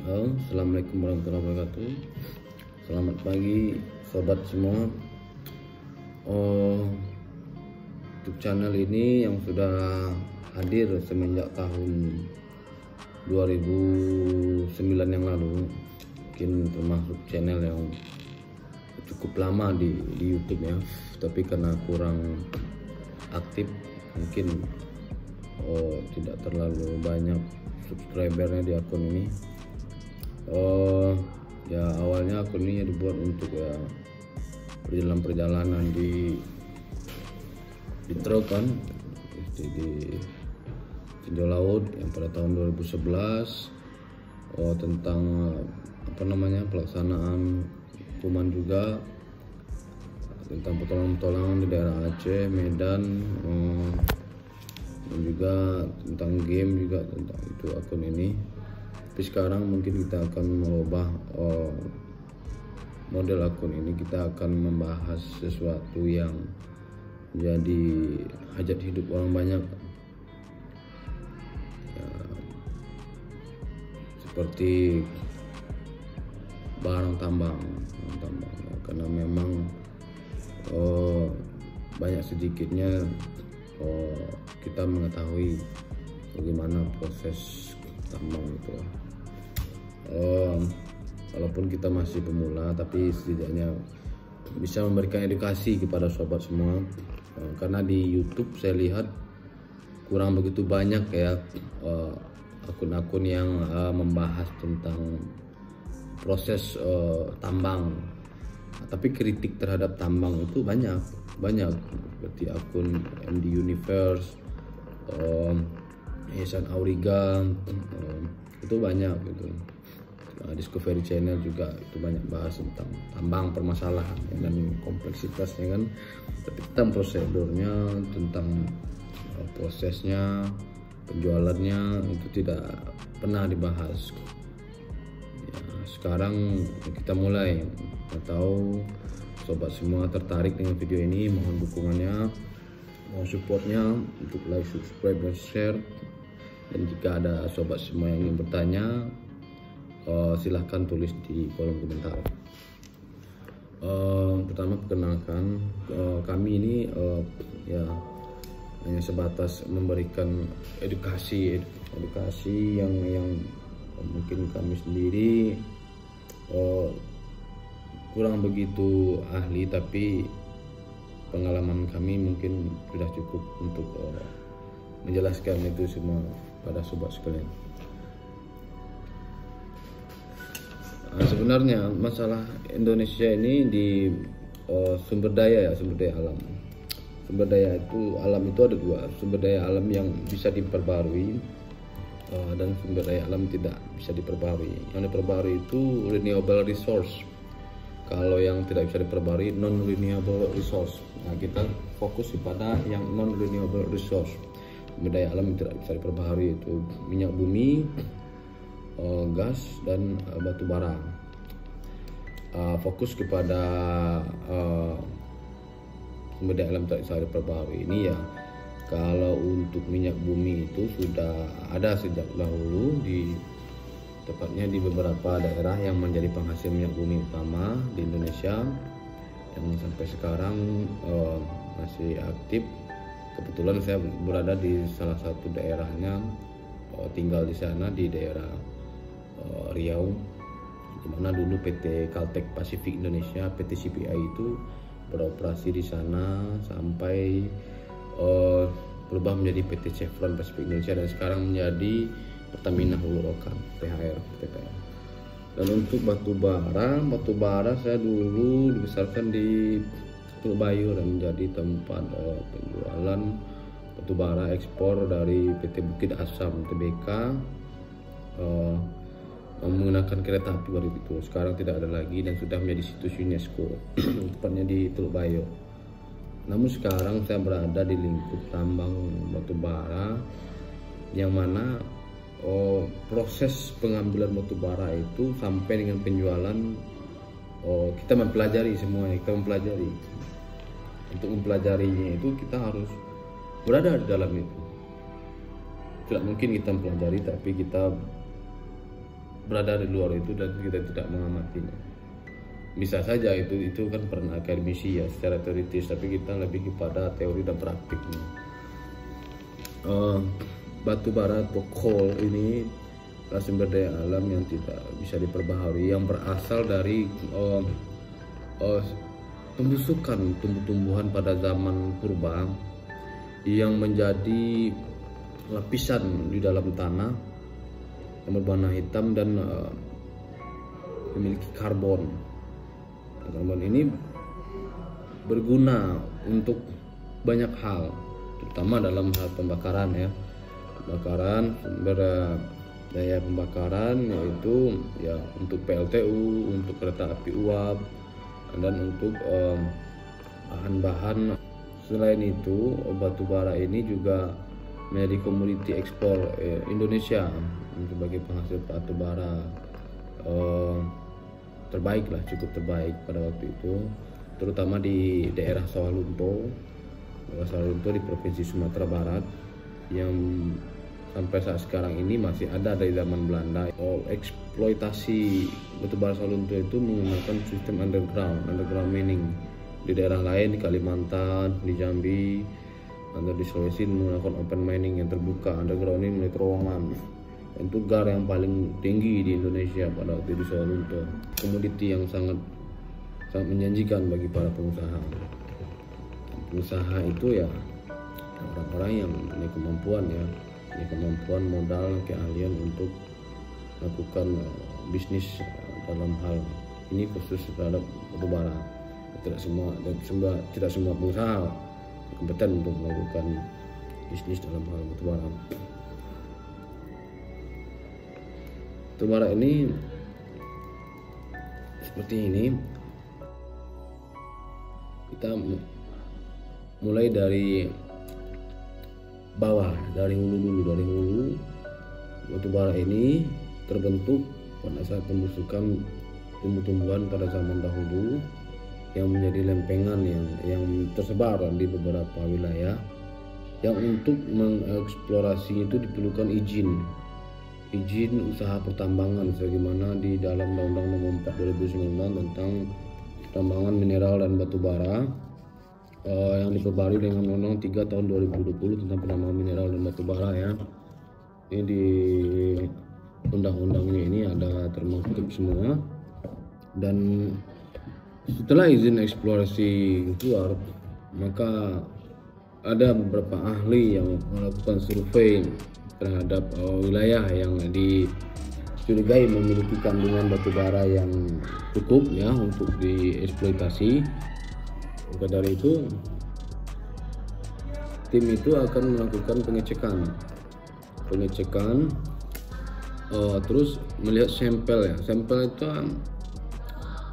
Assalamualaikum warahmatullahi wabarakatuh. Selamat pagi sobat semua. YouTube channel ini yang sudah hadir semenjak tahun 2009 yang lalu, mungkin termasuk channel yang cukup lama di YouTube ya, tapi karena kurang aktif mungkin tidak terlalu banyak subscribernya di akun ini. Ya awalnya akun ini dibuat untuk ya perjalanan di truk kan, di tinjau laut yang pada tahun 2011, tentang pelaksanaan hukuman juga, tentang petualangan di daerah Aceh, Medan, dan juga tentang game juga, tentang itu akun ini. Tapi sekarang mungkin kita akan merubah model akun ini. Kita akan membahas sesuatu yang jadi hajat hidup orang banyak ya, seperti barang tambang ya, karena memang banyak sedikitnya kita mengetahui bagaimana proses tambang itu. Walaupun kita masih pemula, tapi setidaknya bisa memberikan edukasi kepada sobat semua, karena di YouTube saya lihat kurang begitu banyak ya akun-akun yang membahas tentang proses tambang, tapi kritik terhadap tambang itu banyak seperti akun MD Universe, Ihsan Auriga, itu banyak gitu. Discovery Channel juga itu banyak bahas tentang tambang, permasalahan dan kompleksitasnya kan, tapi tentang prosedurnya, tentang prosesnya, penjualannya itu tidak pernah dibahas. Ya, sekarang kita mulai. Atau sobat semua tertarik dengan video ini, mohon dukungannya, mohon supportnya untuk like, subscribe, dan share. Dan jika ada sobat semua yang ingin bertanya, silahkan tulis di kolom komentar. Pertama, perkenalkan, kami ini ya hanya sebatas memberikan edukasi yang mungkin kami sendiri kurang begitu ahli, tapi pengalaman kami mungkin sudah cukup untuk menjelaskan itu semua pada sobat sekalian. Sebenarnya masalah Indonesia ini di sumber daya alam. Sumber daya alam itu ada dua, sumber daya alam yang bisa diperbarui dan sumber daya alam tidak bisa diperbarui. Yang diperbarui itu renewable resource. Kalau yang tidak bisa diperbarui, non renewable resource. Nah, kita fokus pada yang non renewable resource. Sumber daya alam yang tidak bisa diperbarui itu minyak bumi, gas, dan batu bara. Fokus kepada sumber daya alam tak bisa diperbarui ini ya. Kalau untuk minyak bumi itu sudah ada sejak dahulu, tepatnya di beberapa daerah yang menjadi penghasil minyak bumi utama di Indonesia, yang sampai sekarang masih aktif. Kebetulan saya berada di salah satu daerahnya, tinggal di sana di daerah Riau, di mana dulu PT Caltech Pacific Indonesia, PT CPI itu beroperasi di sana sampai berubah menjadi PT Chevron Pacific Indonesia, dan sekarang menjadi Pertamina Hulu Rokan PHR. Dan untuk batu bara saya dulu dibesarkan di Teluk Bayu dan menjadi tempat penjualan batu bara ekspor dari PT Bukit Asam Tbk, menggunakan kereta api baru itu. Sekarang tidak ada lagi dan sudah menjadi situs UNESCO tepatnya di Teluk Bayu. Namun sekarang saya berada di lingkup tambang batu bara, yang mana proses pengambilan batu bara itu sampai dengan penjualan, kita mempelajari semuanya. Untuk mempelajarinya itu kita harus berada di dalam itu. Tidak mungkin kita mempelajari tapi kita berada di luar itu dan kita tidak mengamatinya. Bisa saja itu kan peran akademisi ya secara teoritis, tapi kita lebih kepada teori dan praktiknya. Batu bara atau coal ini adalah sumber daya alam yang tidak bisa diperbaharui, yang berasal dari pembusukan tumbuh-tumbuhan pada zaman purba yang menjadi lapisan di dalam tanah yang berwarna hitam dan memiliki karbon. Karbon ini berguna untuk banyak hal, terutama dalam hal pembakaran ya. Pembakaran, sumber daya pembakaran yaitu ya untuk PLTU, untuk kereta api uap, dan untuk bahan-bahan. Selain itu, batu bara ini juga menjadi komoditi ekspor Indonesia sebagai penghasil batu bara terbaik lah, cukup terbaik pada waktu itu, terutama di daerah Sawah Lunto di Provinsi Sumatera Barat, yang sampai saat sekarang ini masih ada dari zaman Belanda. Eksploitasi batu bara Sawah Lunto itu menggunakan sistem underground mining. Di daerah lain, di Kalimantan, di Jambi, atau di Sulawesi menggunakan open mining yang terbuka. Underground ini melalui terowongan. Itu gar yang paling tinggi di Indonesia pada waktu di Sawah Lunto. Komoditi yang sangat menjanjikan bagi para pengusaha. Pengusaha itu ya orang-orang yang memiliki kemampuan modal, keahlian untuk melakukan bisnis dalam hal ini, khusus terhadap batu bara. Tidak semua pengusaha kompeten untuk melakukan bisnis dalam hal batu bara. Batu bara ini seperti ini. Kita mulai dari bawah, dari hulu dulu. Dari hulu, batu bara ini terbentuk pada saat pembusukan tumbuh-tumbuhan pada zaman dahulu yang menjadi lempengan yang tersebar di beberapa wilayah. Yang untuk mengeksplorasi itu diperlukan izin usaha pertambangan sebagaimana di dalam Undang-Undang Nomor 4 2009 tentang pertambangan mineral dan batu bara, yang diperbarui dengan Undang-Undang 3 tahun 2020 tentang penambangan mineral dan batu bara ya. Ini di undang-undangnya ini ada termaktub semua. Dan setelah izin eksplorasi keluar, maka ada beberapa ahli yang melakukan survei terhadap wilayah yang dicurigai memiliki kandungan batu bara yang cukup ya untuk dieksploitasi. Maka dari itu, tim itu akan melakukan pengecekan, terus melihat sampel ya. Sampel itu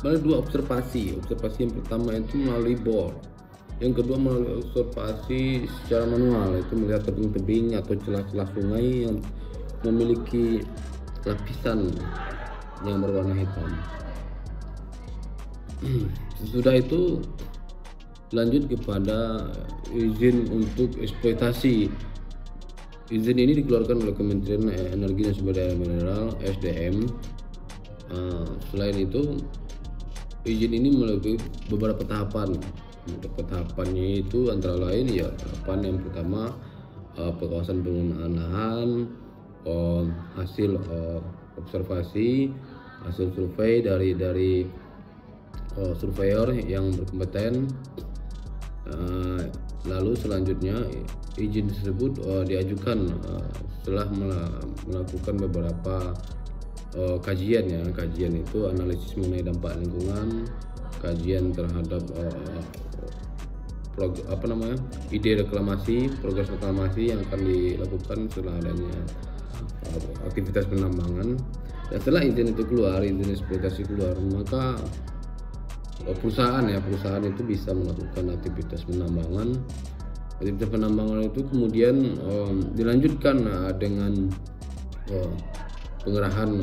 ada dua observasi. Yang pertama itu melalui bor, yang kedua melalui observasi secara manual, itu melihat tebing-tebing atau celah-celah sungai yang memiliki lapisan yang berwarna hitam. Sesudah itu lanjut kepada izin untuk eksploitasi. Izin ini dikeluarkan oleh Kementerian Energi dan Sumber Daya Mineral (SDM). Selain itu, izin ini melalui beberapa tahapan. Tahapannya itu antara lain ya, tahapan yang pertama pengawasan penggunaan lahan, hasil observasi, hasil survei dari surveyor yang berkompeten. Lalu selanjutnya izin tersebut diajukan setelah melakukan beberapa kajian ya. Kajian itu analisis mengenai dampak lingkungan, kajian terhadap ide reklamasi, progres reklamasi yang akan dilakukan setelah adanya aktivitas penambangan. Dan setelah izin itu keluar, izin eksploitasi keluar, maka perusahaan itu bisa melakukan aktivitas penambangan. Aktivitas penambangan itu kemudian dilanjutkan dengan pengerahan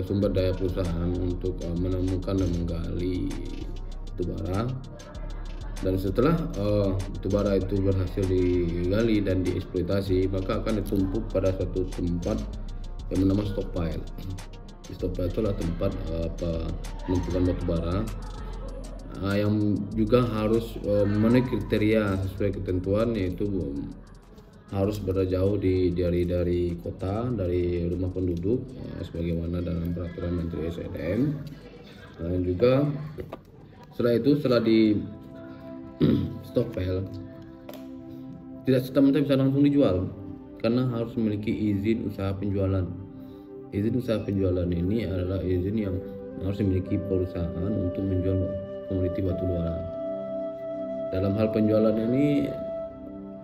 sumber daya perusahaan untuk menemukan dan menggali batu bara. Dan setelah batu bara itu berhasil digali dan dieksploitasi, maka akan ditumpuk pada satu tempat yang bernama stockpile. Stockpile itu adalah tempat penumpukan batu bara yang juga harus memenuhi kriteria sesuai ketentuan, yaitu harus berada jauh dari kota, dari rumah penduduk, sebagaimana dalam peraturan Menteri SDM. Dan juga setelah di stockpile, tidak serta-merta bisa langsung dijual karena harus memiliki izin usaha penjualan. Izin usaha penjualan ini adalah izin yang harus dimiliki perusahaan untuk menjual komoditi batu bara. Dalam hal penjualan ini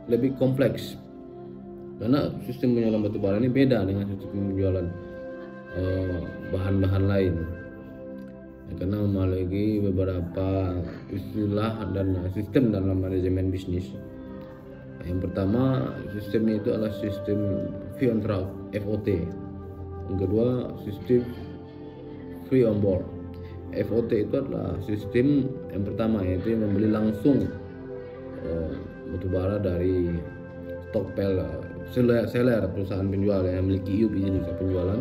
lebih kompleks karena sistem penjualan batu bara ini beda dengan sistem penjualan bahan-bahan lain, karena memiliki beberapa istilah dan sistem dalam manajemen bisnis. Yang pertama, sistemnya itu adalah sistem fee on truck (FOT). Yang kedua, sistem free on board. FOT itu adalah sistem yang pertama, yaitu membeli langsung batu bara dari stockpile seller perusahaan penjual yang memiliki izin usaha penjualan,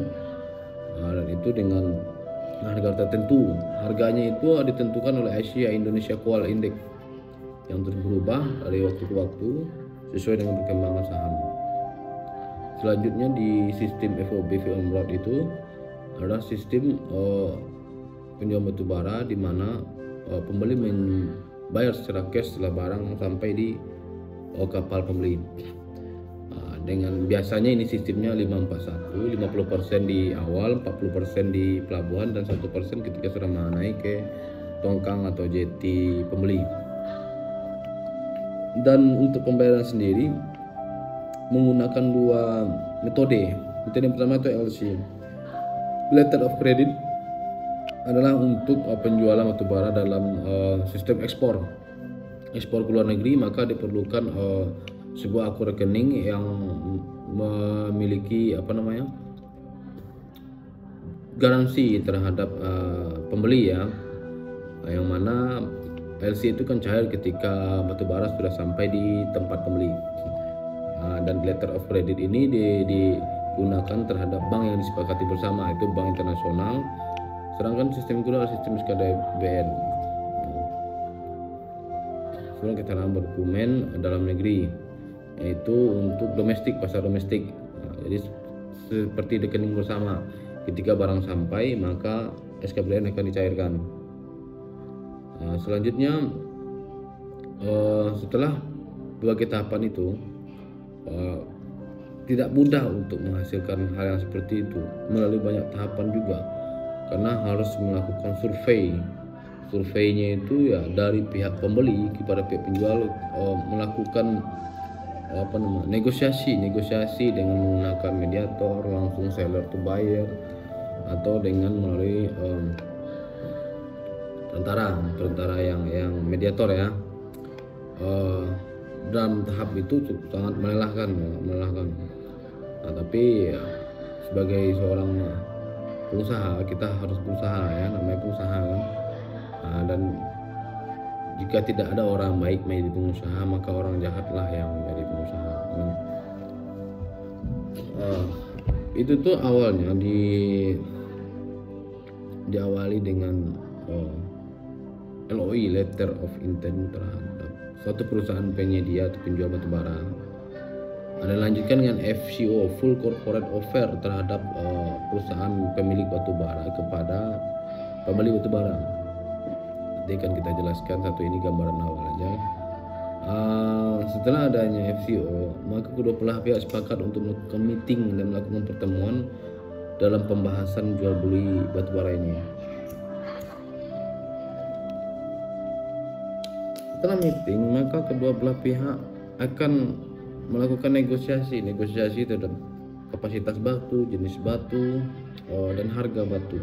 dan itu dengan harga tertentu. Harganya itu ditentukan oleh Asia Indonesia Coal Index yang terus berubah dari waktu ke waktu sesuai dengan perkembangan saham. Selanjutnya di sistem FOB fee on board itu adalah sistem penjualan batu bara di mana pembeli membayar secara cash setelah barang sampai di kapal pembeli. Dengan biasanya ini sistemnya 541, 50% di awal, 40% di pelabuhan, dan 1% ketika sudah naik ke tongkang atau jeti pembeli. Dan untuk pembayaran sendiri menggunakan dua metode. Metode yang pertama itu LC, Letter of Credit, adalah untuk penjualan batu bara dalam sistem ekspor ke luar negeri, maka diperlukan sebuah akun rekening yang memiliki garansi terhadap pembeli ya, yang mana LC itu kan cair ketika batu bara sudah sampai di tempat pembeli. Dan letter of credit ini digunakan terhadap bank yang disepakati bersama, itu bank internasional. Sedangkan sistem kedua adalah sistem SKDBN, surat keterangan berdokumen dalam negeri, yaitu untuk domestik, pasar domestik. Jadi seperti rekening bersama, ketika barang sampai maka SKBN akan dicairkan. Selanjutnya setelah berbagai tahapan itu, tidak mudah untuk menghasilkan hal yang seperti itu, melalui banyak tahapan juga, karena harus melakukan surveinya itu ya dari pihak pembeli kepada pihak penjual, melakukan negosiasi dengan menggunakan mediator, langsung seller to buyer, atau dengan melalui perantara yang mediator ya. Dalam tahap itu sangat melelahkan. Nah, tapi ya, sebagai seorang pengusaha kita harus berusaha ya, namanya pengusaha kan. Dan jika tidak ada orang baik menjadi pengusaha, maka orang jahatlah yang menjadi pengusaha. Itu tuh awalnya diawali dengan LOI, letter of intent, terhadap suatu perusahaan penyedia atau penjual batu bara. Ada lanjutkan dengan FCO, full corporate offer, terhadap perusahaan pemilik batu bara kepada pembeli batu bara. Nanti akan kita jelaskan satu ini gambaran awal aja. Setelah adanya FCO, maka kedua belah pihak sepakat untuk melakukan meeting dan melakukan pertemuan dalam pembahasan jual beli batu bara ini. Setelah meeting, maka kedua belah pihak akan melakukan negosiasi terhadap kapasitas batu, jenis batu, dan harga batu.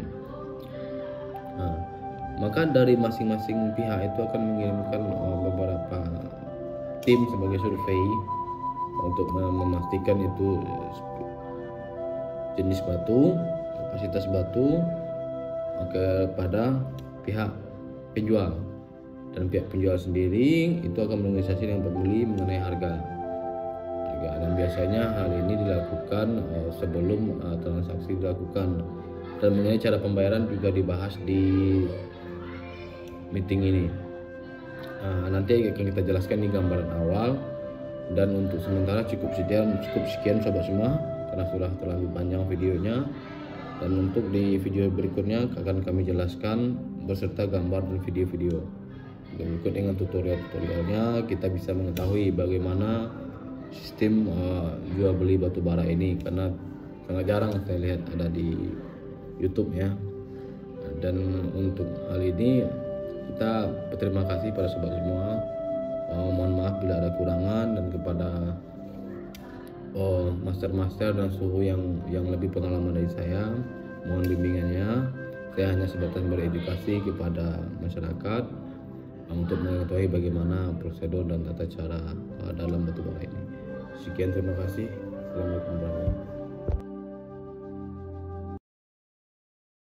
Maka dari masing-masing pihak itu akan mengirimkan beberapa tim sebagai survei untuk memastikan itu jenis batu, kapasitas batu kepada pihak penjual. Dan pihak penjual sendiri itu akan bernegosiasi dengan pembeli mengenai harga. Dan biasanya hal ini dilakukan sebelum transaksi dilakukan. dan mengenai cara pembayaran juga dibahas di meeting ini. Nanti akan kita jelaskan di gambaran awal, dan untuk sementara cukup sekian sobat semua karena sudah terlalu panjang videonya. Dan untuk di video berikutnya akan kami jelaskan beserta gambar dan video-video. Dan berikut dengan tutorialnya kita bisa mengetahui bagaimana sistem jual beli batu bara ini, karena sangat jarang saya lihat ada di YouTube ya. Dan untuk hal ini kita berterima kasih pada sobat semua. Mohon maaf bila ada kurangan, dan kepada master dan suhu yang lebih pengalaman dari saya, mohon bimbingannya. Saya hanya sebatas beredukasi kepada masyarakat untuk mengetahui bagaimana prosedur dan tata cara dalam batu bara ini. Sekian, terima kasih. Assalamualaikum warahmatullahi wabarakatuh.